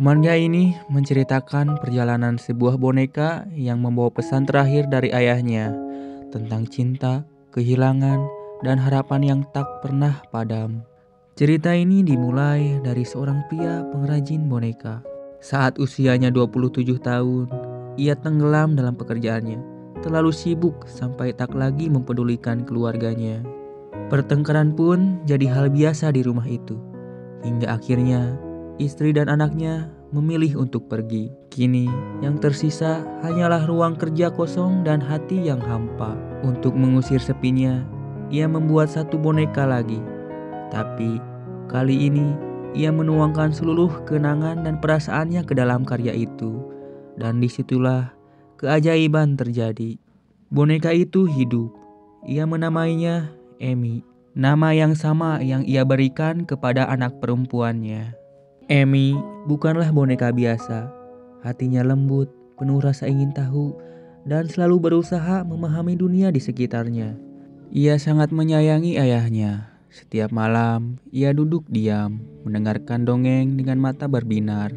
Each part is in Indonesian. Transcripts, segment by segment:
Manga ini menceritakan perjalanan sebuah boneka yang membawa pesan terakhir dari ayahnya tentang cinta, kehilangan, dan harapan yang tak pernah padam. Cerita ini dimulai dari seorang pria pengrajin boneka. Saat usianya 27 tahun, ia tenggelam dalam pekerjaannya, terlalu sibuk sampai tak lagi mempedulikan keluarganya. Pertengkaran pun jadi hal biasa di rumah itu, hingga akhirnya istri dan anaknya memilih untuk pergi. Kini yang tersisa hanyalah ruang kerja kosong dan hati yang hampa. Untuk mengusir sepinya, ia membuat satu boneka lagi. Tapi kali ini ia menuangkan seluruh kenangan dan perasaannya ke dalam karya itu. Dan disitulah keajaiban terjadi. Boneka itu hidup. Ia menamainya Amy, nama yang sama yang ia berikan kepada anak perempuannya. Amy bukanlah boneka biasa. Hatinya lembut, penuh rasa ingin tahu, dan selalu berusaha memahami dunia di sekitarnya. Ia sangat menyayangi ayahnya. Setiap malam, ia duduk diam, mendengarkan dongeng dengan mata berbinar.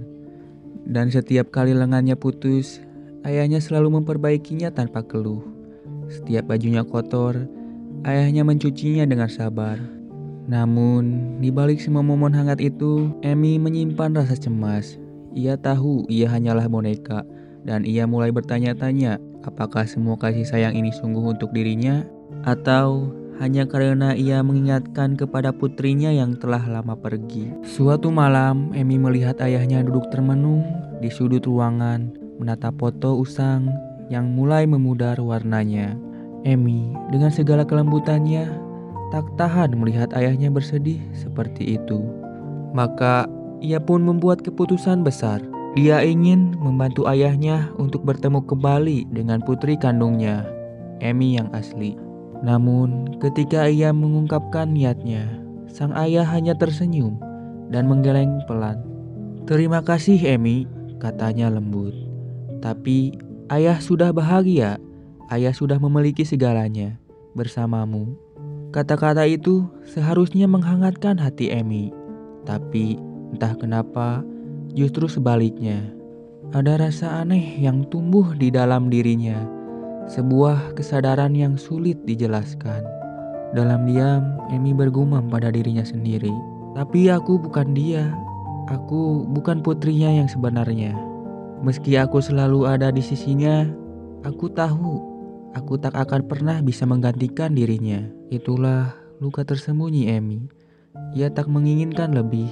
Dan setiap kali lengannya putus, ayahnya selalu memperbaikinya tanpa keluh. Setiap bajunya kotor, ayahnya mencucinya dengan sabar. Namun, di balik semua momen hangat itu, Amy menyimpan rasa cemas. Ia tahu ia hanyalah boneka, dan ia mulai bertanya-tanya apakah semua kasih sayang ini sungguh untuk dirinya, atau hanya karena ia mengingatkan kepada putrinya yang telah lama pergi. Suatu malam, Amy melihat ayahnya duduk termenung di sudut ruangan, menatap foto usang yang mulai memudar warnanya. Amy, dengan segala kelembutannya, tak tahan melihat ayahnya bersedih seperti itu. Maka ia pun membuat keputusan besar. Dia ingin membantu ayahnya untuk bertemu kembali dengan putri kandungnya, Amy yang asli. Namun ketika ia mengungkapkan niatnya, sang ayah hanya tersenyum dan menggeleng pelan. "Terima kasih Amy," katanya lembut. "Tapi ayah sudah bahagia. Ayah sudah memiliki segalanya bersamamu." Kata-kata itu seharusnya menghangatkan hati Amy, tapi entah kenapa justru sebaliknya. Ada rasa aneh yang tumbuh di dalam dirinya, sebuah kesadaran yang sulit dijelaskan. Dalam diam, Amy bergumam pada dirinya sendiri, "Tapi aku bukan dia, aku bukan putrinya yang sebenarnya. Meski aku selalu ada di sisinya, aku tahu aku tak akan pernah bisa menggantikan dirinya." Itulah luka tersembunyi Amy. Ia tak menginginkan lebih,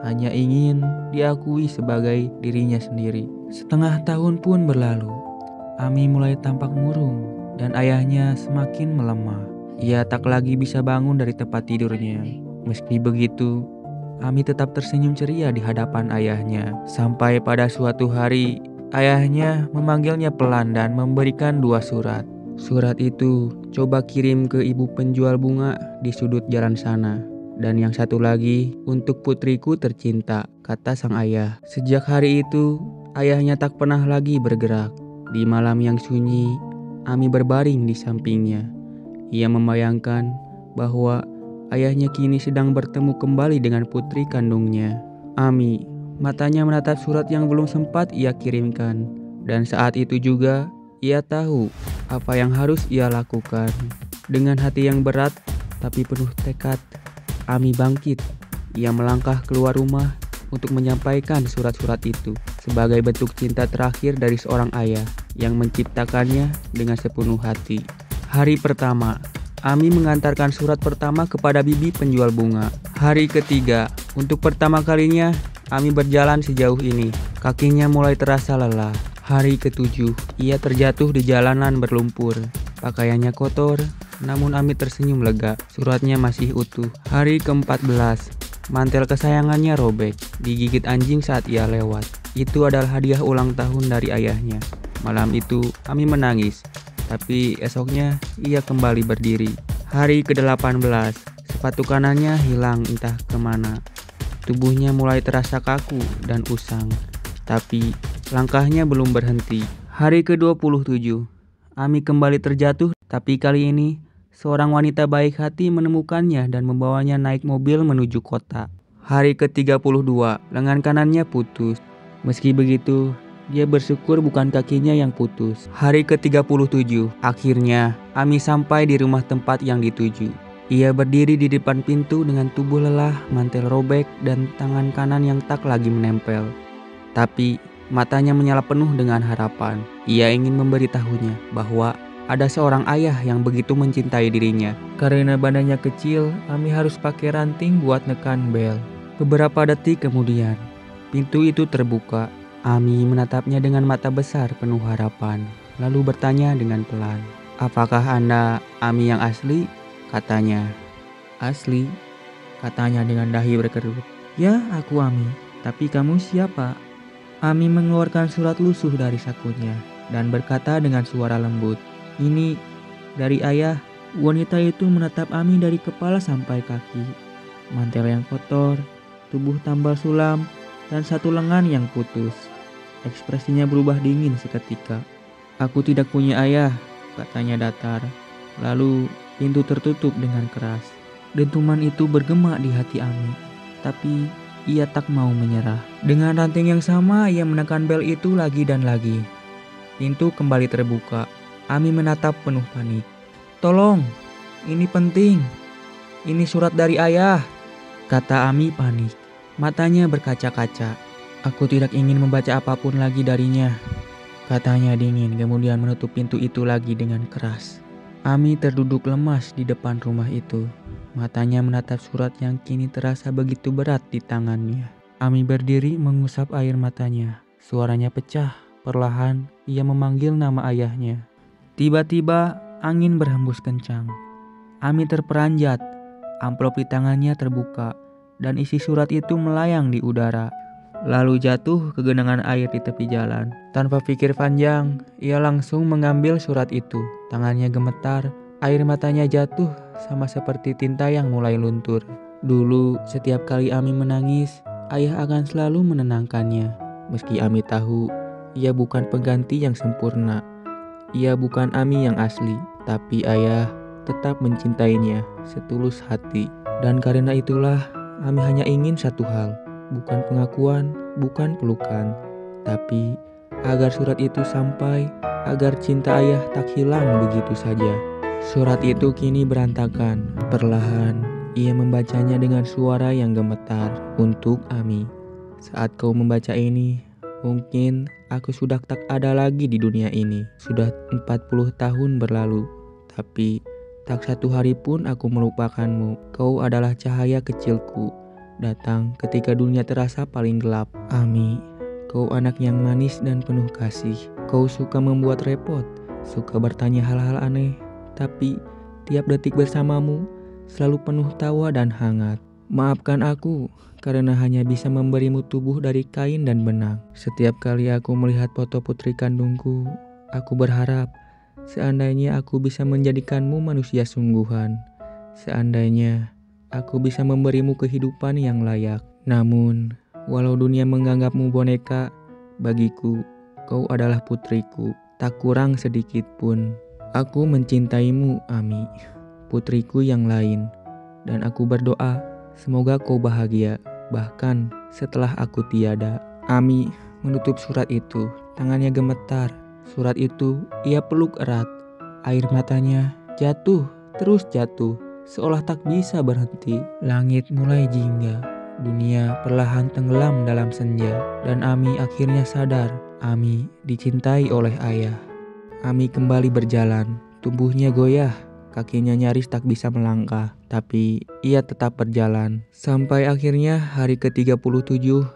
hanya ingin diakui sebagai dirinya sendiri. Setengah tahun pun berlalu. Amy mulai tampak murung dan ayahnya semakin melemah. Ia tak lagi bisa bangun dari tempat tidurnya. Meski begitu, Amy tetap tersenyum ceria di hadapan ayahnya. Sampai pada suatu hari, ayahnya memanggilnya pelan dan memberikan 2 surat. Surat itu coba kirim ke ibu penjual bunga di sudut jalan sana. Dan yang satu lagi untuk putriku tercinta, kata sang ayah. Sejak hari itu, ayahnya tak pernah lagi bergerak. Di malam yang sunyi, Amy berbaring di sampingnya. Ia membayangkan bahwa ayahnya kini sedang bertemu kembali dengan putri kandungnya. Amy, matanya menatap surat yang belum sempat ia kirimkan. Dan saat itu juga, ia tahu apa yang harus ia lakukan. Dengan hati yang berat tapi penuh tekad, Amy bangkit. Ia melangkah keluar rumah untuk menyampaikan surat-surat itu sebagai bentuk cinta terakhir dari seorang ayah yang menciptakannya dengan sepenuh hati. Hari pertama, Amy mengantarkan surat pertama kepada bibi penjual bunga. Hari ketiga, untuk pertama kalinya Amy berjalan sejauh ini. Kakinya mulai terasa lelah. Hari ketujuh, ia terjatuh di jalanan berlumpur. Pakaiannya kotor, namun Amy tersenyum lega. Suratnya masih utuh. Hari ke-14, mantel kesayangannya robek, digigit anjing saat ia lewat. Itu adalah hadiah ulang tahun dari ayahnya. Malam itu, Amy menangis, tapi esoknya ia kembali berdiri. Hari ke-18, sepatu kanannya hilang entah kemana. Tubuhnya mulai terasa kaku dan usang, tapi langkahnya belum berhenti. Hari ke-27, Amy kembali terjatuh, tapi kali ini seorang wanita baik hati menemukannya dan membawanya naik mobil menuju kota. Hari ke-32, lengan kanannya putus. Meski begitu, dia bersyukur bukan kakinya yang putus. Hari ke-37, akhirnya Ami sampai di rumah tempat yang dituju. Ia berdiri di depan pintu dengan tubuh lelah, mantel robek, dan tangan kanan yang tak lagi menempel. Tapi matanya menyala penuh dengan harapan. Ia ingin memberitahunya bahwa ada seorang ayah yang begitu mencintai dirinya. Karena badannya kecil, Ami harus pakai ranting buat nekan bel. Beberapa detik kemudian, pintu itu terbuka. Ami menatapnya dengan mata besar penuh harapan, lalu bertanya dengan pelan, "Apakah Anda Ami yang asli?" katanya. "Asli?" katanya dengan dahi berkerut. "Ya, aku Ami. Tapi kamu siapa?" Ami mengeluarkan surat lusuh dari sakunya dan berkata dengan suara lembut, "Ini dari ayah." Wanita itu menatap Ami dari kepala sampai kaki. Mantel yang kotor, tubuh tambal sulam, dan satu lengan yang putus. Ekspresinya berubah dingin seketika. "Aku tidak punya ayah," katanya datar. Lalu pintu tertutup dengan keras. Dentuman itu bergema di hati Ami, tapi ia tak mau menyerah. Dengan ranting yang sama, ia menekan bel itu lagi dan lagi. Pintu kembali terbuka. Ami menatap penuh panik. "Tolong, ini penting. Ini surat dari ayah," kata Ami panik. Matanya berkaca-kaca. "Aku tidak ingin membaca apapun lagi darinya," katanya dingin, kemudian menutup pintu itu lagi dengan keras. Ami terduduk lemas di depan rumah itu. Matanya menatap surat yang kini terasa begitu berat di tangannya. Ami berdiri mengusap air matanya. Suaranya pecah. Perlahan ia memanggil nama ayahnya. Tiba-tiba angin berhembus kencang. Ami terperanjat. Amplop di tangannya terbuka dan isi surat itu melayang di udara, lalu jatuh ke genangan air di tepi jalan. Tanpa pikir panjang, ia langsung mengambil surat itu. Tangannya gemetar, air matanya jatuh sama seperti tinta yang mulai luntur. Dulu, setiap kali Ami menangis, ayah akan selalu menenangkannya. Meski Ami tahu, ia bukan pengganti yang sempurna. Ia bukan Ami yang asli, tapi ayah tetap mencintainya setulus hati. Dan karena itulah, Ami hanya ingin satu hal, bukan pengakuan, bukan pelukan, tapi agar surat itu sampai, agar cinta ayah tak hilang begitu saja. Surat itu kini berantakan. Perlahan, ia membacanya dengan suara yang gemetar. "Untuk Ami, saat kau membaca ini, mungkin aku sudah tak ada lagi di dunia ini. Sudah 40 tahun berlalu, tapi tak satu hari pun aku melupakanmu. Kau adalah cahaya kecilku, datang ketika dunia terasa paling gelap. Ami, kau anak yang manis dan penuh kasih. Kau suka membuat repot, suka bertanya hal-hal aneh, tapi tiap detik bersamamu selalu penuh tawa dan hangat. Maafkan aku karena hanya bisa memberimu tubuh dari kain dan benang. Setiap kali aku melihat foto putri kandungku, aku berharap seandainya aku bisa menjadikanmu manusia sungguhan. Seandainya aku bisa memberimu kehidupan yang layak. Namun, walau dunia menganggapmu boneka, bagiku kau adalah putriku. Tak kurang sedikit pun. Aku mencintaimu, Ami, putriku yang lain. Dan aku berdoa, semoga kau bahagia, bahkan setelah aku tiada. Ami menutup surat itu. Tangannya gemetar. Surat itu ia peluk erat. Air matanya jatuh, terus jatuh, seolah tak bisa berhenti. Langit mulai jingga. Dunia perlahan tenggelam dalam senja. Dan Ami akhirnya sadar, Ami dicintai oleh ayah. Ami kembali berjalan. Tubuhnya goyah. Kakinya nyaris tak bisa melangkah, tapi ia tetap berjalan. Sampai akhirnya hari ke-37,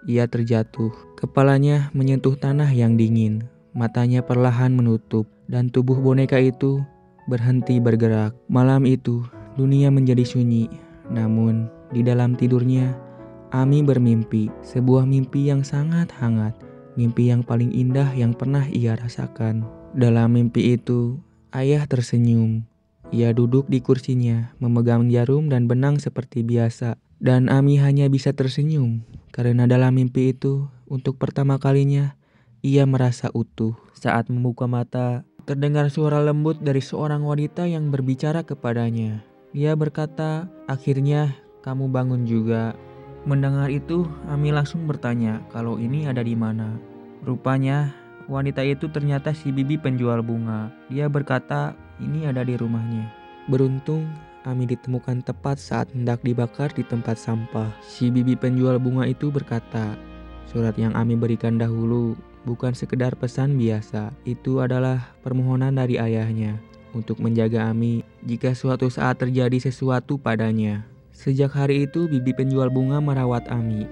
ia terjatuh. Kepalanya menyentuh tanah yang dingin. Matanya perlahan menutup, dan tubuh boneka itu berhenti bergerak. Malam itu, dunia menjadi sunyi. Namun, di dalam tidurnya, Ami bermimpi. Sebuah mimpi yang sangat hangat. Mimpi yang paling indah yang pernah ia rasakan. Dalam mimpi itu, ayah tersenyum. Ia duduk di kursinya, memegang jarum dan benang seperti biasa. Dan Ami hanya bisa tersenyum, karena dalam mimpi itu, untuk pertama kalinya, ia merasa utuh. Saat membuka mata, terdengar suara lembut dari seorang wanita yang berbicara kepadanya. Dia berkata, "Akhirnya kamu bangun juga." Mendengar itu, Ami langsung bertanya kalau ini ada di mana. Rupanya, wanita itu ternyata si bibi penjual bunga. Dia berkata ini ada di rumahnya. Beruntung, Ami ditemukan tepat saat hendak dibakar di tempat sampah. Si bibi penjual bunga itu berkata, surat yang Ami berikan dahulu bukan sekedar pesan biasa. Itu adalah permohonan dari ayahnya untuk menjaga Ami jika suatu saat terjadi sesuatu padanya. Sejak hari itu, bibi penjual bunga merawat Ami.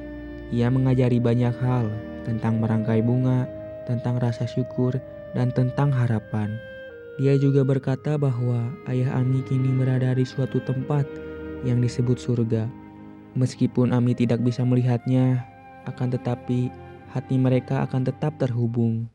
Ia mengajari banyak hal tentang merangkai bunga, tentang rasa syukur, dan tentang harapan. Dia juga berkata bahwa ayah Ami kini berada di suatu tempat yang disebut surga. Meskipun Ami tidak bisa melihatnya, akan tetapi hati mereka akan tetap terhubung.